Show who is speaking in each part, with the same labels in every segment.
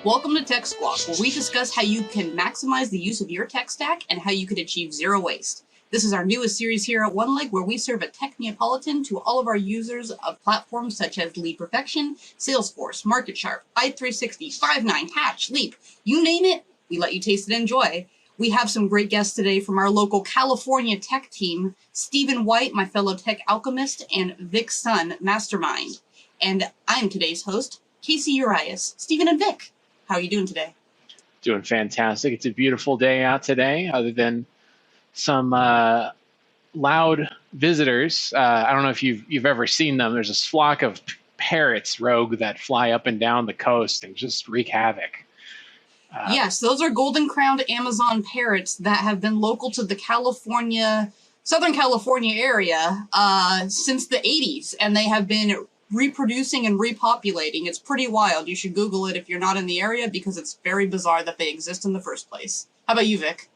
Speaker 1: Welcome to TechSquawk, where we discuss how you can maximize the use of your tech stack and how you could achieve zero waste. This is our newest series here at OneLeg, where we serve a tech Neapolitan to all of our users of platforms such as Lead Perfection, Salesforce, MarketSharp, Byte360, Five9, Hatch, Leap. You name it, we let you taste and enjoy. We have some great guests today from our local California tech team, Stephen White, my fellow tech alchemist, and Vic Sun, mastermind. And I'm today's host, Casey Urias. Stephen and Vic, how are you doing today?
Speaker 2: Doing fantastic. It's a beautiful day out today, other than some loud visitors. I don't know if you've ever seen them. There's a flock of parrots, Rogue, that fly up and down the coast and just wreak havoc.
Speaker 1: Yes, those are golden-crowned Amazon parrots that have been local to the Southern California area since the 80s, and they have been reproducing and repopulating. It's pretty wild. You should Google it if you're not in the area, because it's very bizarre that they exist in the first place. How about you, Vic?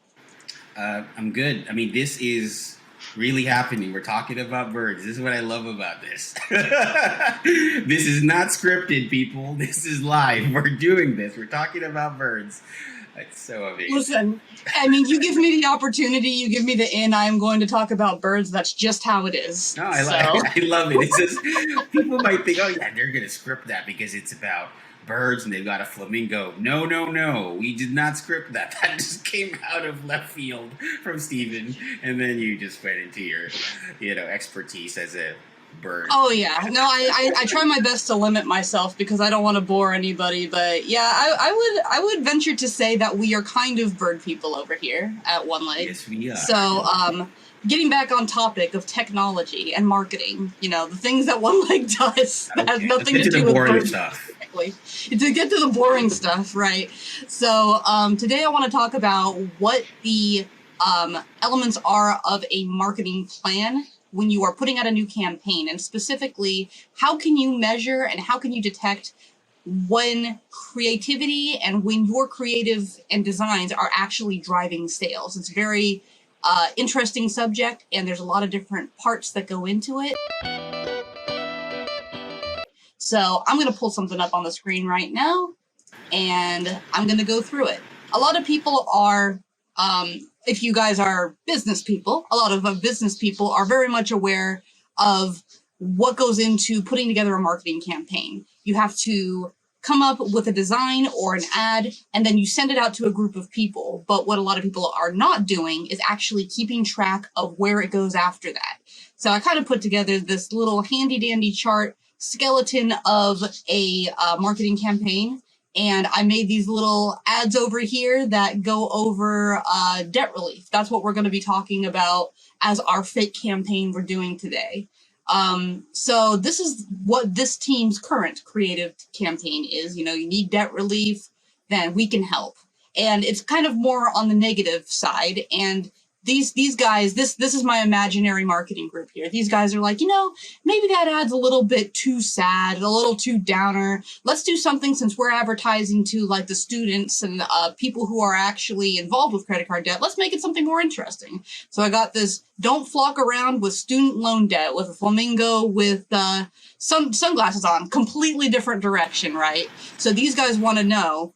Speaker 3: I'm good. I mean, this is really happening. We're talking about birds. This is what I love about this. This is not scripted, people. This is live. We're doing this. We're talking about birds. It's so amazing.
Speaker 1: Listen, I mean, you give me the opportunity, you give me the in, I'm going to talk about birds. That's just how it is.
Speaker 3: No, I love it. It's just, people might think, oh yeah, they're going to script that because it's about birds and they've got a flamingo. No. We did not script that. That just came out of left field from Steven. And then you just went into your, expertise as a bird.
Speaker 1: Oh yeah, no, I try my best to limit myself because I don't want to bore anybody, but yeah, I would venture to say that we are kind of bird people over here at OneLeg.
Speaker 3: Yes, we are.
Speaker 1: So, getting back on topic of technology and marketing, the things that OneLeg does that has nothing to do with bird stuff. To get to the boring stuff, right? So, today I want to talk about what the elements are of a marketing plan when you are putting out a new campaign, and specifically, how can you measure and how can you detect when creativity and when your creative and designs are actually driving sales? It's a very interesting subject, and there's a lot of different parts that go into it. So I'm going to pull something up on the screen right now, and I'm going to go through it. A lot of people are if you guys are business people, a lot of business people are very much aware of what goes into putting together a marketing campaign. You have to come up with a design or an ad, and then you send it out to a group of people. But what a lot of people are not doing is actually keeping track of where it goes after that. So I kind of put together this little handy dandy chart skeleton of a marketing campaign. And I made these little ads over here that go over debt relief. That's what we're going to be talking about as our fake campaign we're doing today. So this is what this team's current creative campaign is. You need debt relief, then we can help. And it's kind of more on the negative side. And these guys, this is my imaginary marketing group here. These guys are like, maybe that ad's a little bit too sad, a little too downer. Let's do something, since we're advertising to like the students and people who are actually involved with credit card debt. Let's make it something more interesting. So I got this: don't flock around with student loan debt with a flamingo with some sunglasses on. Completely different direction, right? So these guys want to know,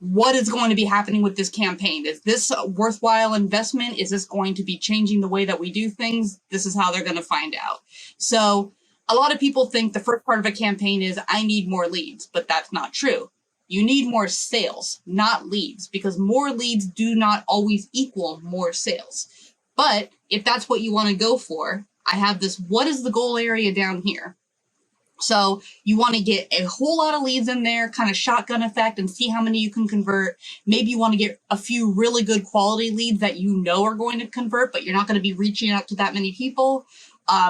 Speaker 1: what is going to be happening with this campaign? Is this a worthwhile investment? Is this going to be changing the way that we do things? This is how they're going to find out. So a lot of people think the first part of a campaign is, I need more leads, but that's not true. You need more sales, not leads, because more leads do not always equal more sales. But if that's what you want to go for, I have this, what is the goal area down here? So you want to get a whole lot of leads in there, kind of shotgun effect, and see how many you can convert. Maybe you want to get a few really good quality leads that are going to convert, but you're not going to be reaching out to that many people.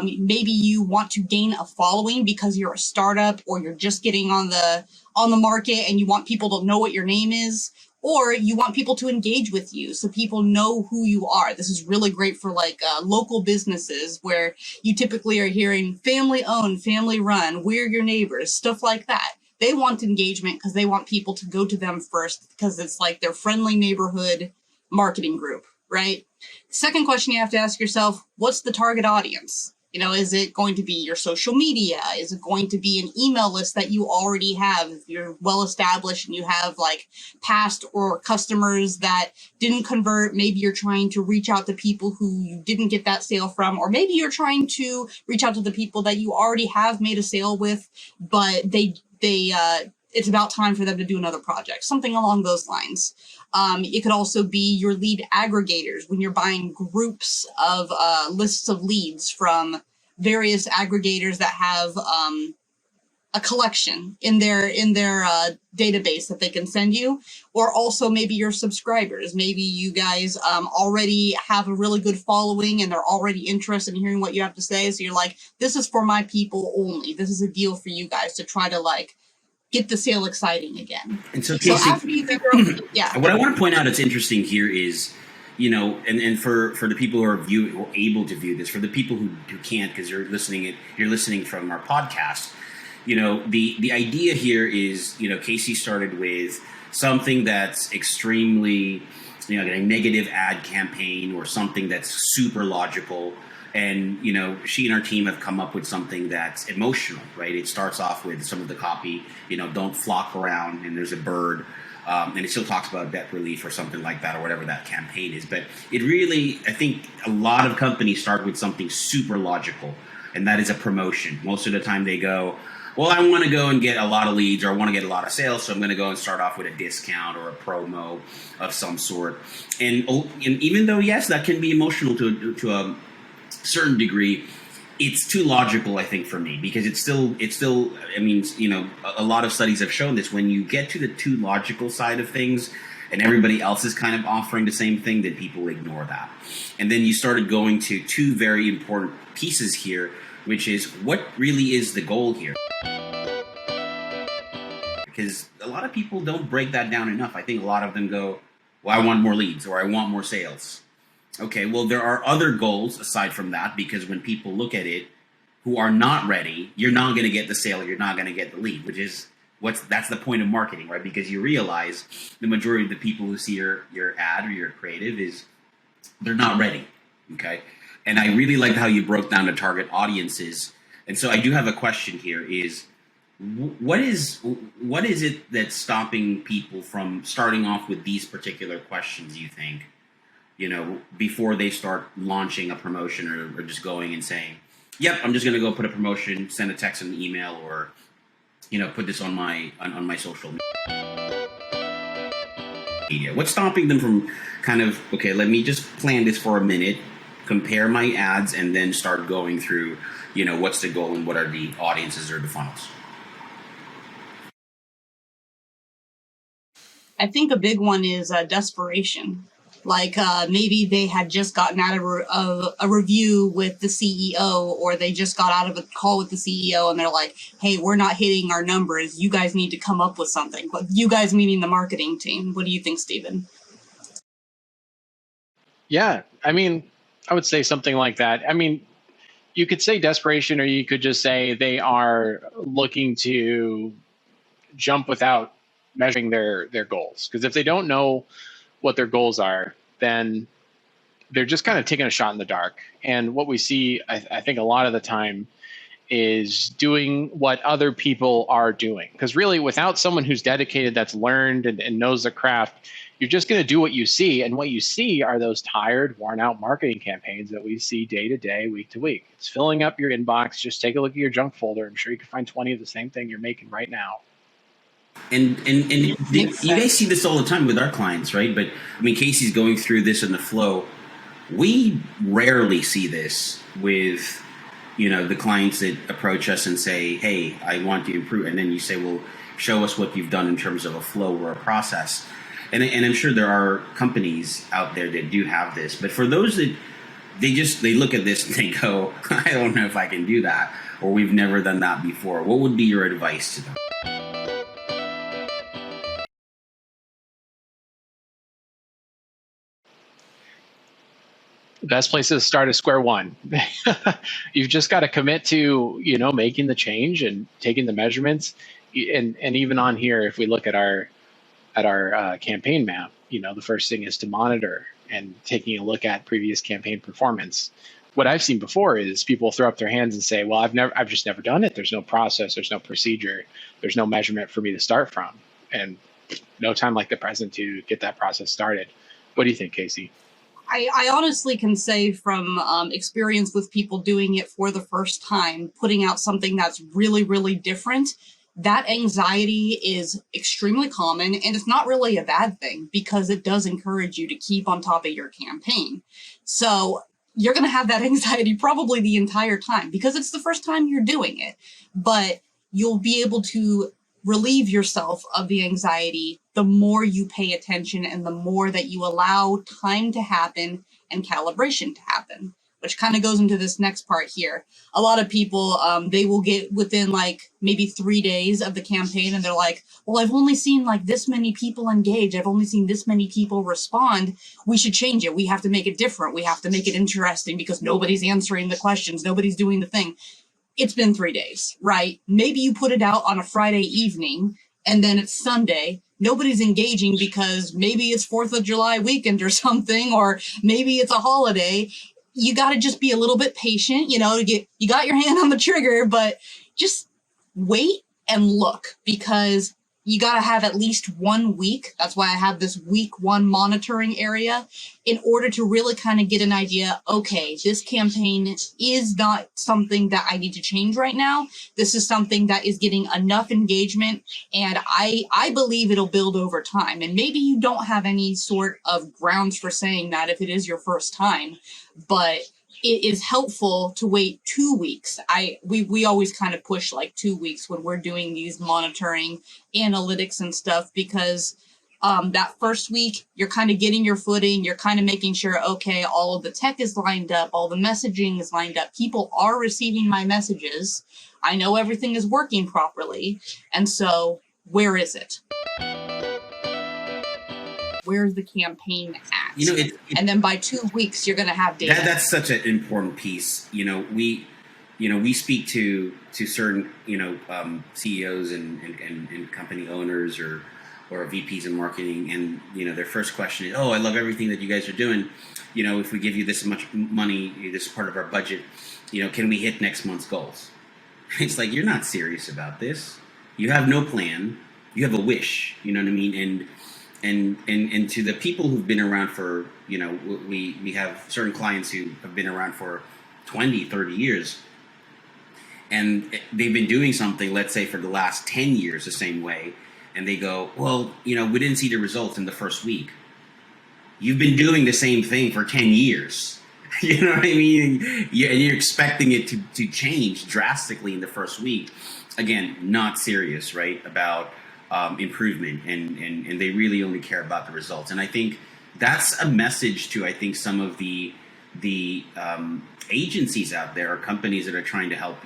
Speaker 1: Maybe you want to gain a following because you're a startup or you're just getting on the market and you want people to know what your name is. Or you want people to engage with you so people know who you are. This is really great for local businesses where you typically are hearing family owned, family run, we're your neighbors, stuff like that. They want engagement because they want people to go to them first, because it's like their friendly neighborhood marketing group, right? Second question you have to ask yourself, what's the target audience? Is it going to be your social media? Is it going to be an email list that you already have? If you're well established and you have like past or customers that didn't convert, maybe you're trying to reach out to people who you didn't get that sale from, or maybe you're trying to reach out to the people that you already have made a sale with, but it's about time for them to do another project, something along those lines. It could also be your lead aggregators when you're buying groups of lists of leads from various aggregators that have a collection in their database that they can send you, or also maybe your subscribers. Maybe you guys already have a really good following and they're already interested in hearing what you have to say. So you're like, this is for my people only. This is a deal for you guys to try to like get the sale exciting again.
Speaker 3: And so,
Speaker 1: So
Speaker 3: Casey,
Speaker 1: after you figure out, yeah.
Speaker 3: what I want to point out that's interesting here is, and for the people who are able to view this, for the people who can't because you're listening from our podcast, the idea here is, Casey started with something that's extremely, a negative ad campaign or something that's super logical. And, she and our team have come up with something that's emotional, right? It starts off with some of the copy, don't flock around and there's a bird. And it still talks about debt relief or something like that or whatever that campaign is. But it really, I think a lot of companies start with something super logical, and that is a promotion. Most of the time they go, well, I want to go and get a lot of leads or I want to get a lot of sales, so I'm going to go and start off with a discount or a promo of some sort. And even though, yes, that can be emotional to a certain degree, it's too logical, I think, for me, because it's still, I mean, a lot of studies have shown this. When you get to the too logical side of things and everybody else is kind of offering the same thing, then people ignore that. And then you started going to two very important pieces here, which is what really is the goal here? Because a lot of people don't break that down enough. I think a lot of them go, well, I want more leads or I want more sales. Okay, well, there are other goals aside from that, because when people look at it who are not ready, you're not going to get the sale, you're not going to get the lead, which is that's the point of marketing, right? Because you realize the majority of the people who see your ad or your creative is they're not ready, okay? And I really liked how you broke down the target audiences. And so I do have a question here is, what is it that's stopping people from starting off with these particular questions, you think? Before they start launching a promotion or just going and saying, yep, I'm just going to go put a promotion, send a text and an email, or, put this on my social media. What's stopping them from kind of, okay, let me just plan this for a minute, compare my ads, and then start going through, what's the goal and what are the audiences or the funnels?
Speaker 1: I think a big one is desperation. Like maybe they had just gotten out of a review with the CEO, or they just got out of a call with the CEO and they're like, hey, we're not hitting our numbers. You guys need to come up with something. But you guys meaning the marketing team. What do you think, Stephen?
Speaker 2: Yeah, I mean, I would say something like that. I mean, you could say desperation, or you could just say they are looking to jump without measuring their goals. Because if they don't know what their goals are, then they're just kind of taking a shot in the dark. And what we see, I think a lot of the time, is doing what other people are doing. Because really, without someone who's dedicated, that's learned and knows the craft, you're just going to do what you see. And what you see are those tired, worn out marketing campaigns that we see day to day, week to week. It's filling up your inbox. Just take a look at your junk folder. I'm sure you can find 20 of the same thing you're making right now.
Speaker 3: And you guys see this all the time with our clients, right? But I mean, Casey's going through this in the flow. We rarely see this with, the clients that approach us and say, hey, I want to improve. And then you say, well, show us what you've done in terms of a flow or a process. And I'm sure there are companies out there that do have this. But for those that they look at this and they go, I don't know if I can do that, or we've never done that before, what would be your advice to them?
Speaker 2: The best place to start is square one. You've just got to commit to, making the change and taking the measurements. And even on here, if we look at our campaign map, the first thing is to monitor and taking a look at previous campaign performance. what I've seen before is people throw up their hands and say, well, I've just never done it. There's no process, there's no procedure, there's no measurement for me to start from, and no time like the present to get that process started. What do you think, Casey?
Speaker 1: I honestly can say from experience with people doing it for the first time, putting out something that's really, really different, that anxiety is extremely common, and it's not really a bad thing because it does encourage you to keep on top of your campaign. So you're going to have that anxiety probably the entire time because it's the first time you're doing it, but you'll be able to relieve yourself of the anxiety the more you pay attention and the more that you allow time to happen and calibration to happen, which kind of goes into this next part here. A lot of people, they will get within like maybe 3 days of the campaign and they're like, well, I've only seen like this many people engage. I've only seen this many people respond. We should change it. We have to make it different. We have to make it interesting because nobody's answering the questions. Nobody's doing the thing. It's been 3 days, right? Maybe you put it out on a Friday evening and then it's Sunday. Nobody's engaging because maybe it's 4th of July weekend or something, or maybe it's a holiday. You got to just be a little bit patient, you got your hand on the trigger, but just wait and look because you got to have at least 1 week. That's why I have this week 1 monitoring area in order to really kind of get an idea. Okay, this campaign is not something that I need to change right now. This is something that is getting enough engagement, and I believe it'll build over time. And maybe you don't have any sort of grounds for saying that if it is your first time, but it is helpful to wait 2 weeks. We always kind of push like 2 weeks when we're doing these monitoring analytics and stuff because that first week you're kind of getting your footing. You're kind of making sure, okay, all of the tech is lined up, all the messaging is lined up. People are receiving my messages. I know everything is working properly. And so where is it? Where's the campaign at? And then by 2 weeks, you're going to have data.
Speaker 3: That's such an important piece. We speak to certain, CEOs and company owners or VPs in marketing, and their first question is, "Oh, I love everything that you guys are doing. If we give you this much money, this is part of our budget. Can we hit next month's goals?" It's like, you're not serious about this. You have no plan. You have a wish. You know what I mean? And to the people who've been around for, we have certain clients who have been around for 20, 30 years, and they've been doing something, let's say for the last 10 years the same way, and they go, well, we didn't see the results in the first week. You've been doing the same thing for 10 years. You know what I mean? And you're expecting it to change drastically in the first week. Again, not serious, right, about improvement, and they really only care about the results. And I think that's a message to, I think, some of the agencies out there or companies that are trying to help.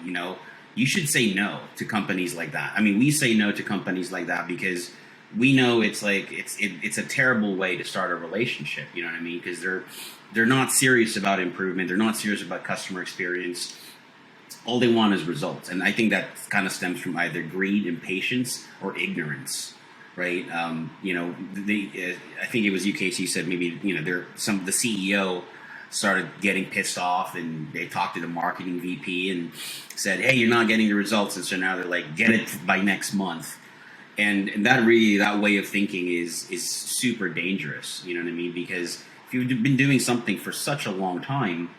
Speaker 3: You should say no to companies like that. I mean, we say no to companies like that because we know it's like it's a terrible way to start a relationship. You know what I mean? Because they're not serious about improvement. They're not serious about customer experience. All they want is results. And I think that kind of stems from either greed, impatience, or ignorance, right? I think it was you, Casey, you said maybe, the CEO started getting pissed off and they talked to the marketing VP and said, hey, you're not getting the results. And so now they're like, get it by next month. And that way of thinking is super dangerous. You know what I mean? Because if you've been doing something for such a long time,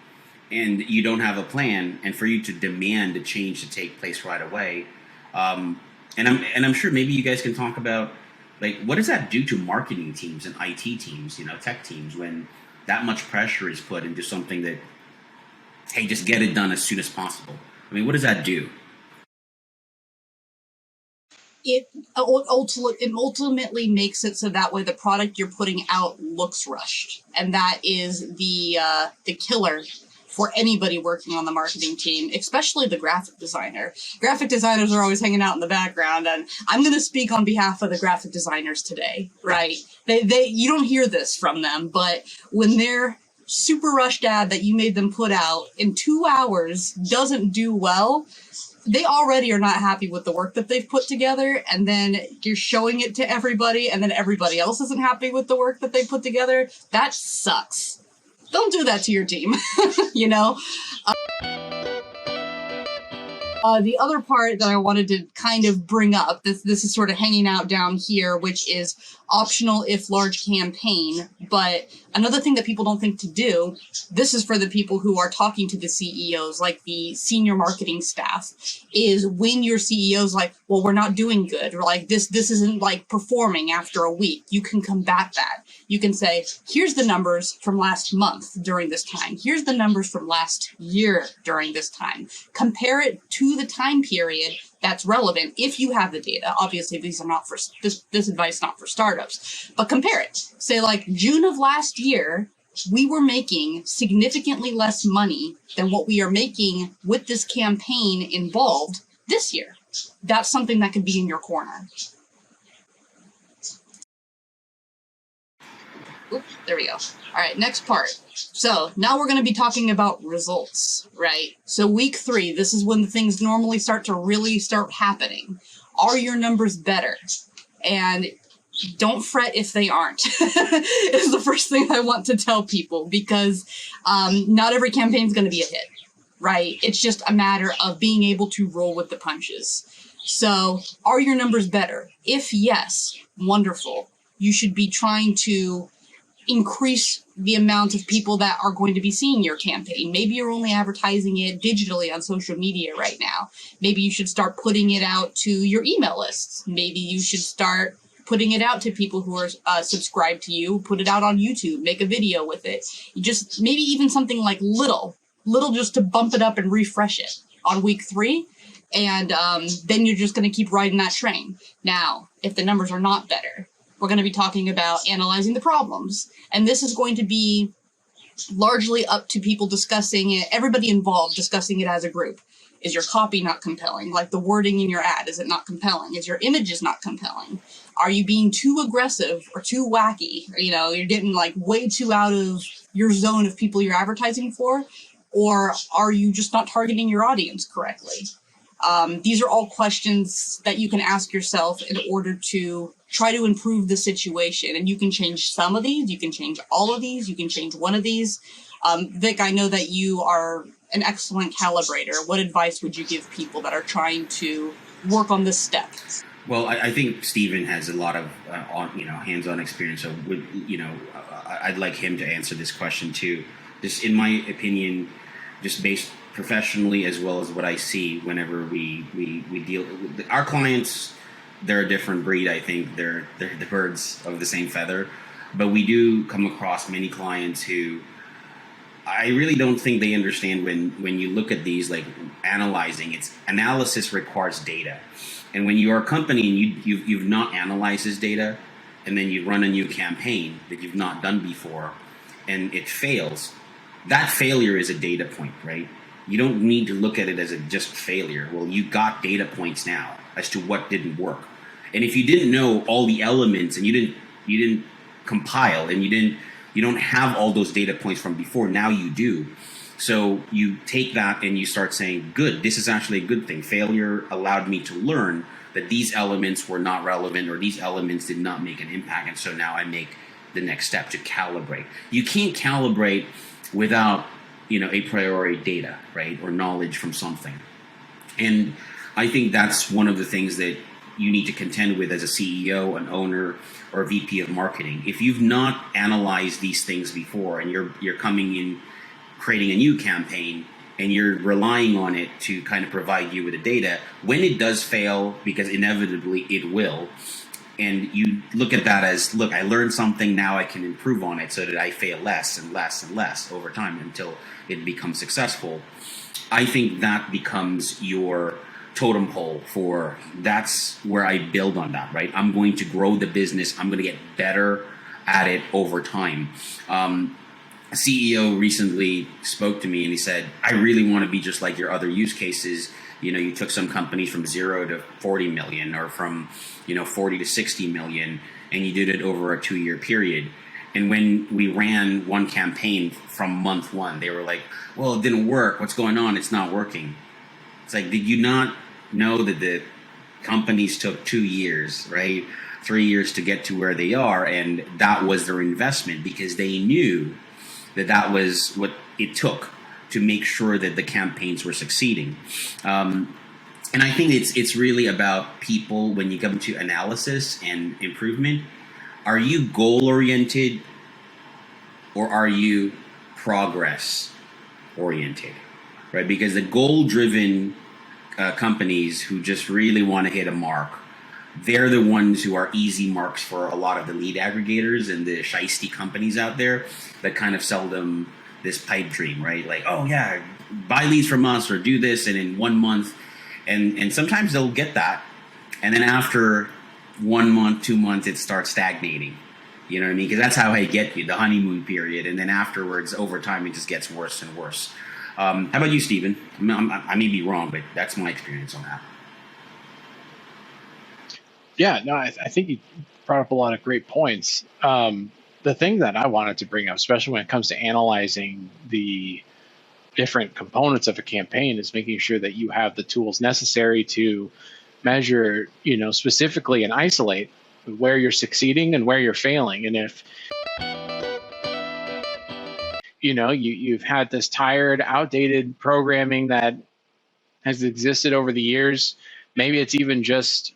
Speaker 3: and you don't have a plan, and for you to demand a change to take place right away, and I'm sure maybe you guys can talk about, like, what does that do to marketing teams and IT teams, tech teams, when that much pressure is put into something that, hey, just get it done as soon as possible? I mean, what does that do?
Speaker 1: It ultimately makes it so that way the product you're putting out looks rushed, and that is the killer for anybody working on the marketing team, especially the graphic designer. Graphic designers are always hanging out in the background, and I'm going to speak on behalf of the graphic designers today, right? You don't hear this from them, but when their super rushed ad that you made them put out in 2 hours doesn't do well, they already are not happy with the work that they've put together, and then you're showing it to everybody, and then everybody else isn't happy with the work that they put together. That sucks. Don't do that to your team. You know. The other part that I wanted to kind of bring up, this is sort of hanging out down here, which is optional if large campaign. But another thing that people don't think to do, this is for the people who are talking to the CEOs, like the senior marketing staff, is when your CEO's like, well, we're not doing good, or like this isn't like performing after a week, you can combat that. You can say, here's the numbers from last month during this time. Here's the numbers from last year during this time. Compare it to the time period that's relevant if you have the data. Obviously, these are not for this advice, not for startups, but compare it. Say like June of last year, we were making significantly less money than what we are making with this campaign involved this year. That's something that could be in your corner. Oops, there we go. All right, next part. So now we're going to be talking about results, right? So week 3, this is when the things normally start to really start happening. Are your numbers better? And don't fret if they aren't. Is the first thing I want to tell people, because not every campaign is going to be a hit, right? It's just a matter of being able to roll with the punches. So are your numbers better? If yes, wonderful. You should be trying to increase the amount of people that are going to be seeing your campaign. Maybe you're only advertising it digitally on social media right now. Maybe you should start putting it out to your email lists. Maybe you should start putting it out to people who are subscribed to you. Put it out on YouTube. Make a video with it. You just maybe even something like little just to bump it up and refresh it on week 3. And then you're just going to keep riding that train. Now, if the numbers are not better, we're going to be talking about analyzing the problems. And this is going to be largely up to people discussing it, everybody involved discussing it as a group. Is your copy not compelling? Like the wording in your ad, is it not compelling? Is your images not compelling? Are you being too aggressive or too wacky? You know, you're getting like way too out of your zone of people you're advertising for? Or are you just not targeting your audience correctly? These are all questions that you can ask yourself in order to try to improve the situation. And you can change some of these, you can change all of these, you can change one of these. Vic, I know that you are an excellent calibrator. What advice would you give people that are trying to work on this step?
Speaker 3: Well, I think Stephen has a lot of hands-on experience. So, I'd like him to answer this question too. Just in my opinion, just based professionally as well as what I see whenever we deal with our clients. They're a different breed. I think they're the birds of the same feather, but we do come across many clients who I really don't think they understand when you look at these, like analyzing. It's analysis requires data, and when you're a company and you've not analyzed this data, and then you run a new campaign that you've not done before, and it fails, that failure is a data point, right? You don't need to look at it as a just failure. Well, you got data points now as to what didn't work. And if you didn't know all the elements and you didn't compile and you don't have all those data points from before, now you do. So you take that and you start saying, good, this is actually a good thing. Failure allowed me to learn that these elements were not relevant or these elements did not make an impact. And so now I make the next step to calibrate. You can't calibrate without a priori data, right, or knowledge from something. And I think that's one of the things that you need to contend with as a CEO, an owner, or a VP of marketing. If you've not analyzed these things before and you're coming in creating a new campaign and you're relying on it to kind of provide you with the data, when it does fail, because inevitably it will, and you look at that as, look, I learned something, now I can improve on it so that I fail less and less and less over time until it becomes successful. I think that becomes your totem pole for, that's where I build on that, right? I'm going to grow the business. I'm going to get better at it over time. A CEO recently spoke to me and he said, I really want to be just like your other use cases. You took some companies from 0 to 40 million or from, 40 to 60 million, and you did it over a 2-year period. And when we ran one campaign from month 1, they were like, well, it didn't work. What's going on? It's not working. It's like, did you not know that the companies took 2 years, right? 3 years to get to where they are. And that was their investment because they knew that was what it took to make sure that the campaigns were succeeding. And I think it's really about people when you come to analysis and improvement. Are you goal oriented or are you progress oriented? Right? Because the goal driven companies who just really want to hit a mark, they're the ones who are easy marks for a lot of the lead aggregators and the shiesty companies out there that kind of sell them this pipe dream, right? Like, oh yeah, buy leads from us or do this, and in 1 month, and sometimes they'll get that, and then after 1 month, 2 months, it starts stagnating. You know what I mean? Because that's how I get you, the honeymoon period, and then afterwards, over time, it just gets worse and worse. How about you, Stephen? I may be wrong, but that's my experience on that.
Speaker 2: Yeah, no, I think you brought up a lot of great points. The thing that I wanted to bring up, especially when it comes to analyzing the different components of a campaign, is making sure that you have the tools necessary to measure, specifically and isolate where you're succeeding and where you're failing. And if you've had this tired, outdated programming that has existed over the years, maybe it's even just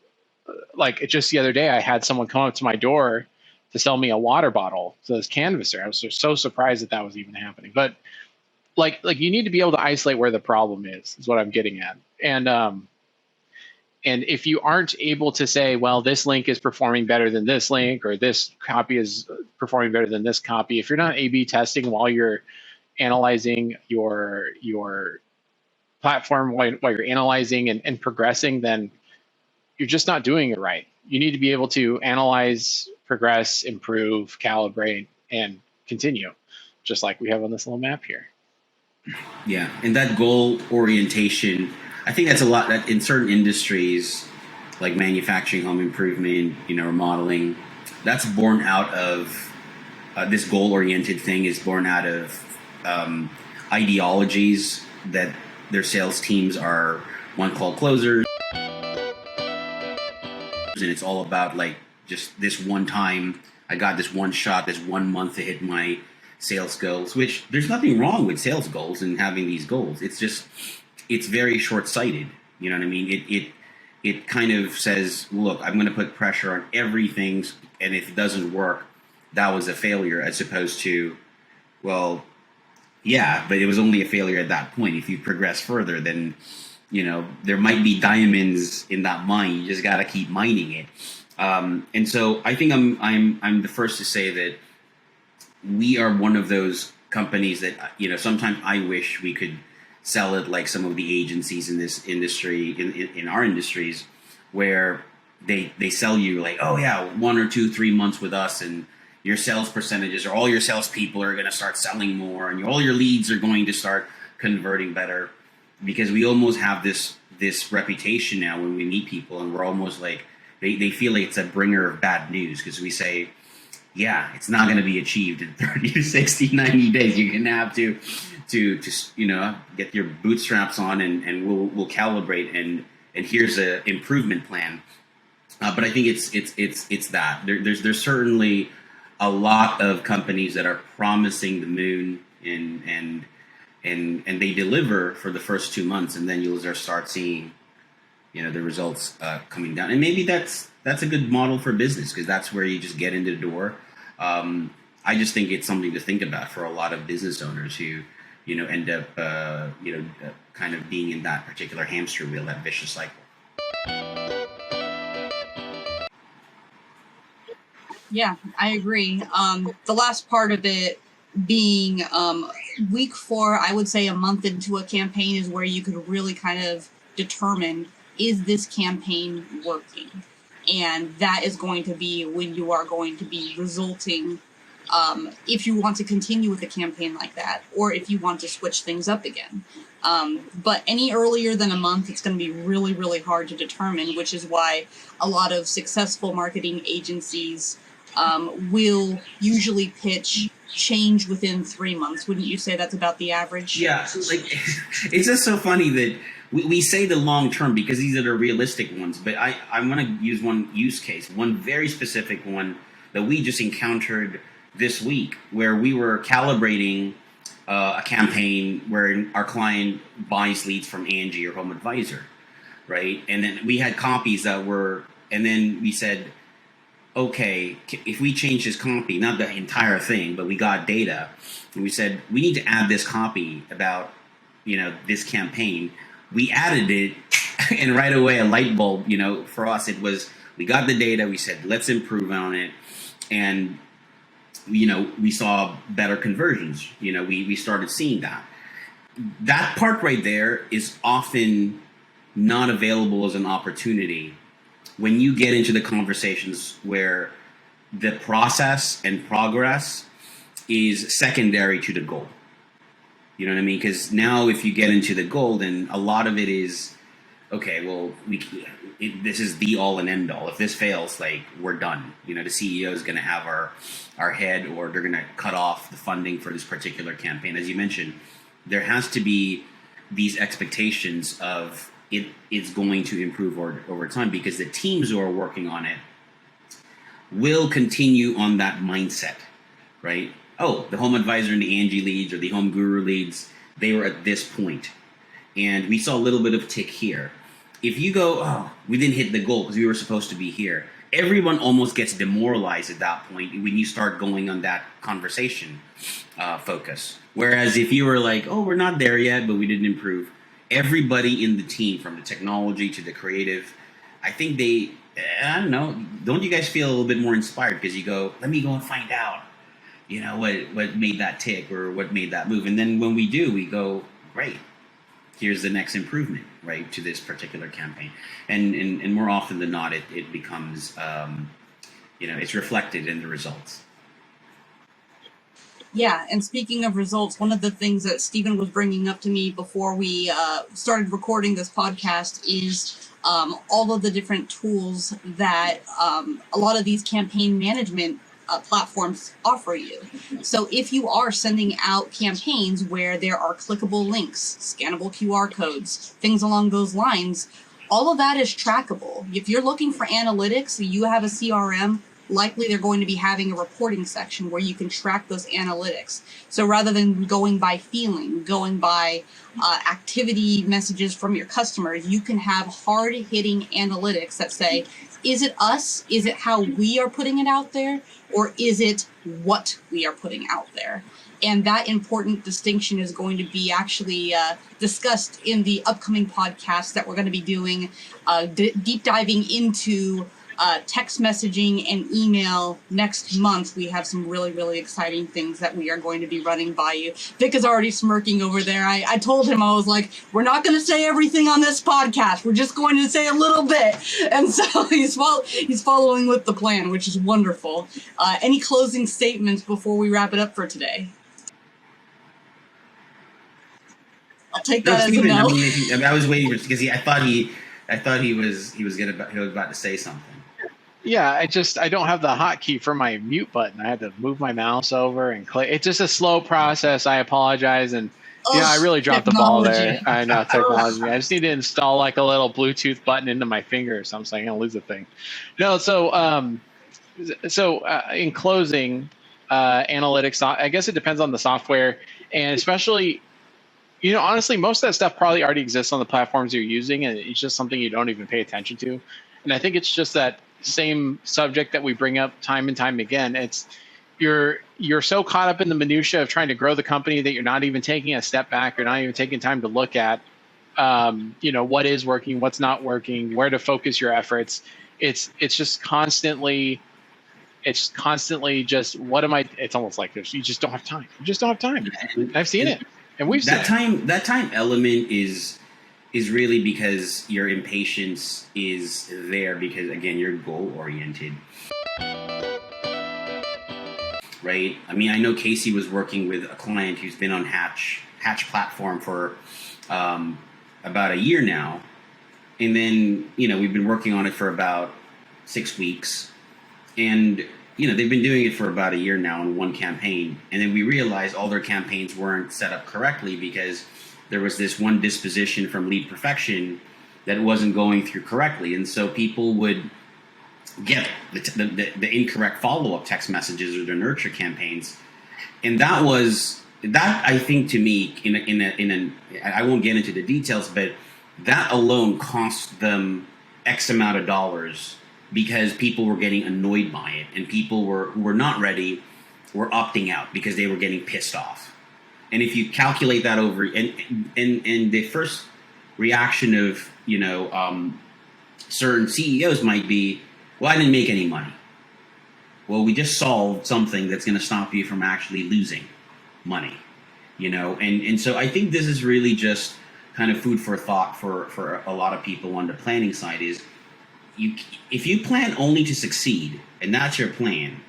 Speaker 2: just the other day, I had someone come up to my door to sell me a water bottle to this canvasser. I was so surprised that was even happening. But like you need to be able to isolate where the problem is what I'm getting at. And if you aren't able to say, well, this link is performing better than this link, or this copy is performing better than this copy, if you're not A/B testing while you're analyzing your platform, while you're analyzing and progressing, then you're just not doing it right. You need to be able to analyze, progress, improve, calibrate, and continue, just like we have on this little map here.
Speaker 3: Yeah, and that goal orientation, I think that's a lot that in certain industries, like manufacturing, home improvement, remodeling, that's born out of this goal-oriented thing is born out of ideologies that their sales teams are one call closers, and it's all about just this one time, I got this one shot, this 1 month to hit my sales goals, which there's nothing wrong with sales goals and having these goals. It's just, it's very short-sighted. You know what I mean? It kind of says, look, I'm going to put pressure on everything, and if it doesn't work, that was a failure, as opposed to, well, yeah, but it was only a failure at that point. If you progress further, then there might be diamonds in that mine. You just got to keep mining it. And so I think I'm the first to say that we are one of those companies that sometimes I wish we could sell it like some of the agencies in this industry, in our industries, where they sell you like, oh yeah, 1 or 2, 3 months with us, and your sales percentages or all your salespeople are going to start selling more, and all your leads are going to start converting better. Because we almost have this reputation now when we meet people, and we're almost like they feel like it's a bringer of bad news, because we say, yeah, it's not going to be achieved in 30 to 60, 90 days. You're going to have to get your bootstraps on, and we'll calibrate, and here's a improvement plan. But I think it's that there's certainly a lot of companies that are promising the moon, and they deliver for the first 2 months, and then you'll start seeing, the results coming down. And maybe that's a good model for business, because that's where you just get into the door. I just think it's something to think about for a lot of business owners who, end up, kind of being in that particular hamster wheel, that vicious cycle.
Speaker 1: Yeah, I agree. The last part of it being week 4, I would say a month into a campaign is where you could really kind of determine, is this campaign working? And that is going to be when you are going to be resulting, if you want to continue with a campaign like that, or if you want to switch things up again. But any earlier than a month, it's going to be really, really hard to determine, which is why a lot of successful marketing agencies will usually pitch change within 3 months. Wouldn't you say that's about the average?
Speaker 3: Yeah, it's just so funny that we say the long term because these are the realistic ones, but I want to use one use case, one very specific one that we just encountered this week where we were calibrating a campaign where our client buys leads from Angie or Home Advisor, right? And then we had copies that were, and then we said, okay, if we change this copy, not the entire thing, but we got data, and we said we need to add this copy about, this campaign. We added it, and right away a light bulb. For us, it was, we got the data. We said let's improve on it, and we saw better conversions. We started seeing that. That part right there is often not available as an opportunity when you get into the conversations where the process and progress is secondary to the goal. You know what I mean? Because now if you get into the goal, then a lot of it is, okay, well, this is the all and end all. If this fails, like, we're done. The CEO is going to have our head, or they're going to cut off the funding for this particular campaign. As you mentioned, there has to be these expectations of it's going to improve over time, because the teams who are working on it will continue on that mindset, right? Oh, the Home Advisor and the Angie leads or the Home Guru leads, they were at this point. And we saw a little bit of tick here. If you go, oh, we didn't hit the goal because we were supposed to be here, everyone almost gets demoralized at that point when you start going on that conversation focus. Whereas if you were like, oh, we're not there yet, but we didn't improve, everybody in the team, from the technology to the creative, I think I don't know, don't you guys feel a little bit more inspired because you go, let me go and find out, what made that tick or what made that move. And then when we do, we go, great, here's the next improvement, right, to this particular campaign. And more often than not, it becomes, it's reflected in the results.
Speaker 1: Yeah, and speaking of results, one of the things that Stephen was bringing up to me before we started recording this podcast is all of the different tools that a lot of these campaign management platforms offer you. So if you are sending out campaigns where there are clickable links, scannable QR codes, things along those lines, all of that is trackable. If you're looking for analytics, you have a CRM, likely they're going to be having a reporting section where you can track those analytics. So rather than going by feeling, going by activity messages from your customers, you can have hard-hitting analytics that say, is it us? Is it how we are putting it out there? Or is it what we are putting out there? And that important distinction is going to be actually discussed in the upcoming podcast that we're going to be doing, deep diving into text messaging and email next month. We have some really, really exciting things that we are going to be running by you. Vic is already smirking over there. I told him, I was like, we're not going to say everything on this podcast. We're just going to say a little bit. And so he's following with the plan, which is wonderful. Any closing statements before we wrap it up for today? I'll take that as a no.
Speaker 3: I was waiting for, because I thought he was about to say something.
Speaker 2: Yeah, I don't have the hotkey for my mute button. I had to move my mouse over and click. It's just a slow process. I apologize, and I really dropped the ball there. I know, technology. I just need to install like a little Bluetooth button into my finger or something. I'm gonna lose the thing. No, so in closing, analytics. I guess it depends on the software, and especially, honestly, most of that stuff probably already exists on the platforms you're using, and it's just something you don't even pay attention to. And I think it's just that same subject that we bring up time and time again. It's you're so caught up in the minutia of trying to grow the company that you're not even taking a step back. You're not even taking time to look at, what is working, what's not working, where to focus your efforts. It's just constantly just it's almost like this. You just don't have time. You just don't have time. I've seen it, and we've seen it.
Speaker 3: That time element is really because your impatience is there because, again, you're goal-oriented, right? I mean, I know Casey was working with a client who's been on Hatch platform for about a year now. And then, we've been working on it for about 6 weeks. And, they've been doing it for about a year now in one campaign. And then we realized all their campaigns weren't set up correctly because there was this one disposition from lead perfection that wasn't going through correctly. And so people would get the incorrect follow-up text messages or the nurture campaigns. And that I think, to me, I won't get into the details, but that alone cost them X amount of dollars because people were getting annoyed by it, and people who were not ready were opting out because they were getting pissed off. And if you calculate that over, and the first reaction of certain CEOs might be, well, I didn't make any money. Well, we just solved something that's going to stop you from actually losing money, and so I think this is really just kind of food for thought for a lot of people on the planning side. Is if you plan only to succeed and that's your plan,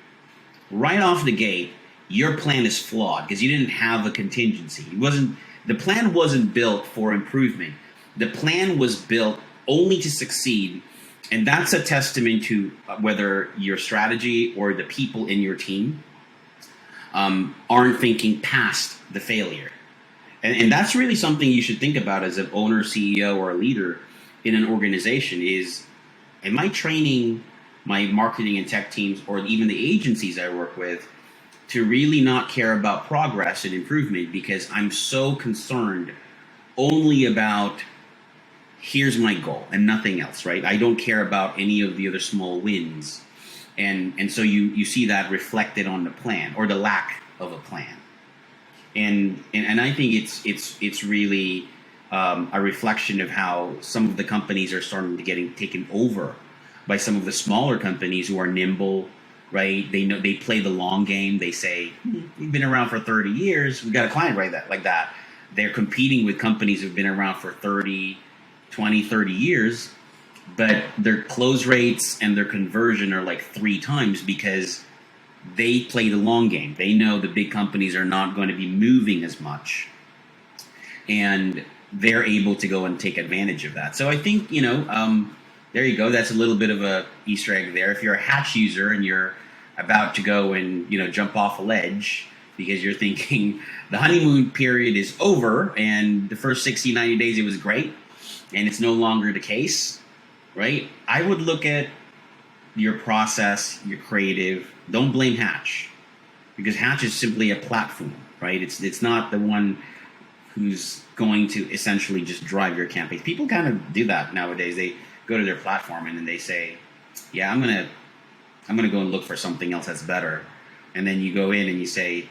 Speaker 3: right off the gate, your plan is flawed because you didn't have a contingency. The plan wasn't built for improvement. The plan was built only to succeed. And that's a testament to whether your strategy or the people in your team aren't thinking past the failure. And that's really something you should think about as an owner, CEO, or a leader in an organization is, am I training my marketing and tech teams or even the agencies I work with to really not care about progress and improvement because I'm so concerned only about here's my goal and nothing else, right? I don't care about any of the other small wins. And so you see that reflected on the plan or the lack of a plan. And I think it's really a reflection of how some of the companies are starting to getting taken over by some of the smaller companies who are nimble, right? They play the long game. They say, we've been around for 30 years. We got a client like that. They're competing with companies who've been around for 20, 30 years, but their close rates and their conversion are like 3 times because they play the long game. They know the big companies are not going to be moving as much, and they're able to go and take advantage of that. So I think, there you go. That's a little bit of a Easter egg there. If you're a Hatch user and you're about to go and, jump off a ledge because you're thinking the honeymoon period is over and the first 60, 90 days, it was great, and it's no longer the case, right? I would look at your process, your creative. Don't blame Hatch, because Hatch is simply a platform, right? It's not the one who's going to essentially just drive your campaigns. People kind of do that nowadays. They go to their platform and then they say, yeah, I'm gonna go and look for something else that's better. And then you go in and you say,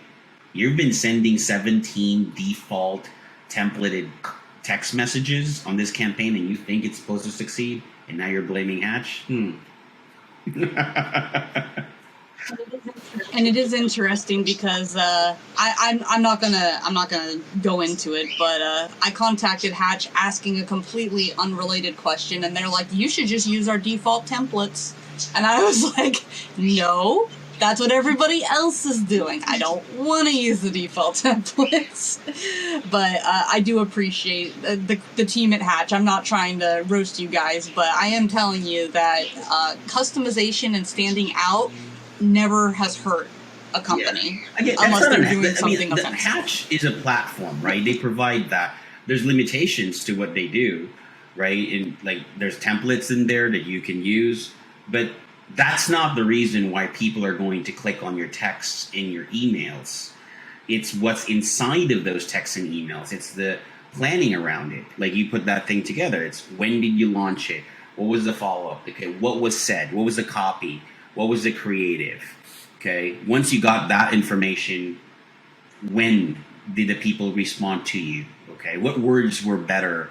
Speaker 3: you've been sending 17 default templated text messages on this campaign and you think it's supposed to succeed, and now you're blaming Hatch?
Speaker 1: And it is interesting because I'm not gonna go into it, but I contacted Hatch asking a completely unrelated question, and they're like, "You should just use our default templates," and I was like, "No, that's what everybody else is doing. I don't want to use the default templates." But I do appreciate the team at Hatch. I'm not trying to roast you guys, but I am telling you that customization and standing out never has hurt a company, unless they're doing something offensive.
Speaker 3: Hatch is a platform, right? They provide that. There's limitations to what they do, right? And there's templates in there that you can use, but that's not the reason why people are going to click on your texts in your emails. It's what's inside of those texts and emails. It's the planning around it. Like, you put that thing together. It's when did you launch it? What was the follow-up? Okay, what was said? What was the copy? What was the creative? Okay, once you got that information, when did the people respond to you? Okay, what words were better?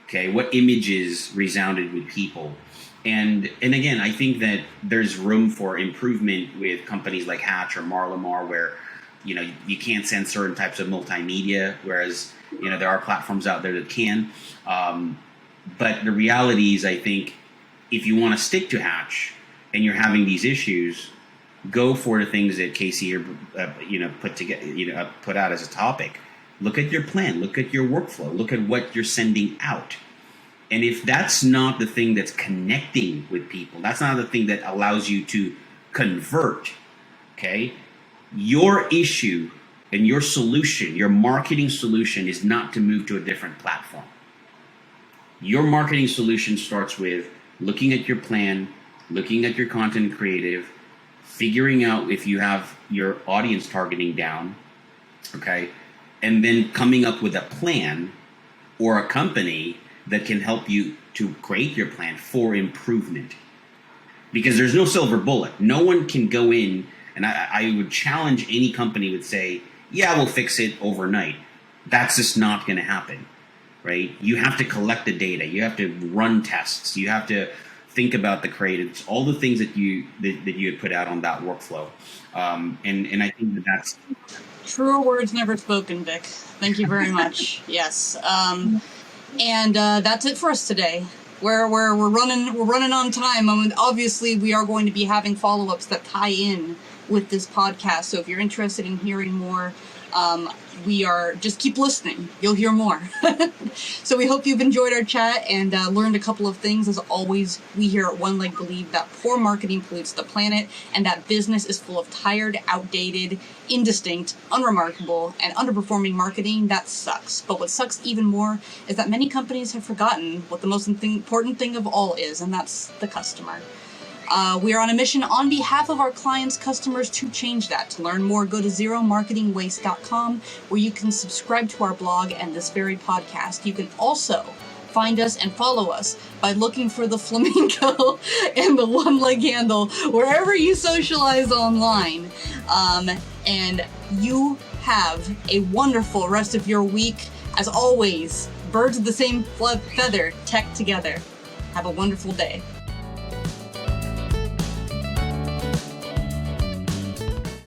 Speaker 3: Okay, what images resounded with people? And again, I think that there's room for improvement with companies like Hatch or Marlamar, where you can't send certain types of multimedia, whereas there are platforms out there that can. But the reality is, I think if you want to stick to Hatch and you're having these issues, go for the things that Casey put out as a topic. Look at your plan. Look at your workflow. Look at what you're sending out. And if that's not the thing that's connecting with people, that's not the thing that allows you to convert, okay, your issue and your solution, your marketing solution, is not to move to a different platform. Your marketing solution starts with looking at your plan, looking at your content creative, figuring out if you have your audience targeting down, okay, and then coming up with a plan or a company that can help you to create your plan for improvement. Because there's no silver bullet. No one can go in, and I would challenge any company would say, yeah, we'll fix it overnight. That's just not going to happen, right? You have to collect the data. You have to run tests. You have to think about the creatives, all the things that you had put out on that workflow. And I think that's
Speaker 1: truer words never spoken, Vic. Thank you very much. Yes. And that's it for us today. We're running on time. Obviously, we are going to be having follow-ups that tie in with this podcast. So if you're interested in hearing more, just keep listening. You'll hear more. So we hope you've enjoyed our chat and learned a couple of things. As always, we here at OneLeg believe that poor marketing pollutes the planet and that business is full of tired, outdated, indistinct, unremarkable, and underperforming marketing. That sucks. But what sucks even more is that many companies have forgotten what the most important thing of all is, and that's the customer. We are on a mission on behalf of our clients' customers to change that. To learn more, go to zeromarketingwaste.com, where you can subscribe to our blog and this very podcast. You can also find us and follow us by looking for the flamingo and the OneLeg handle wherever you socialize online. And you have a wonderful rest of your week. As always, birds of the same feather, tech together. Have a wonderful day.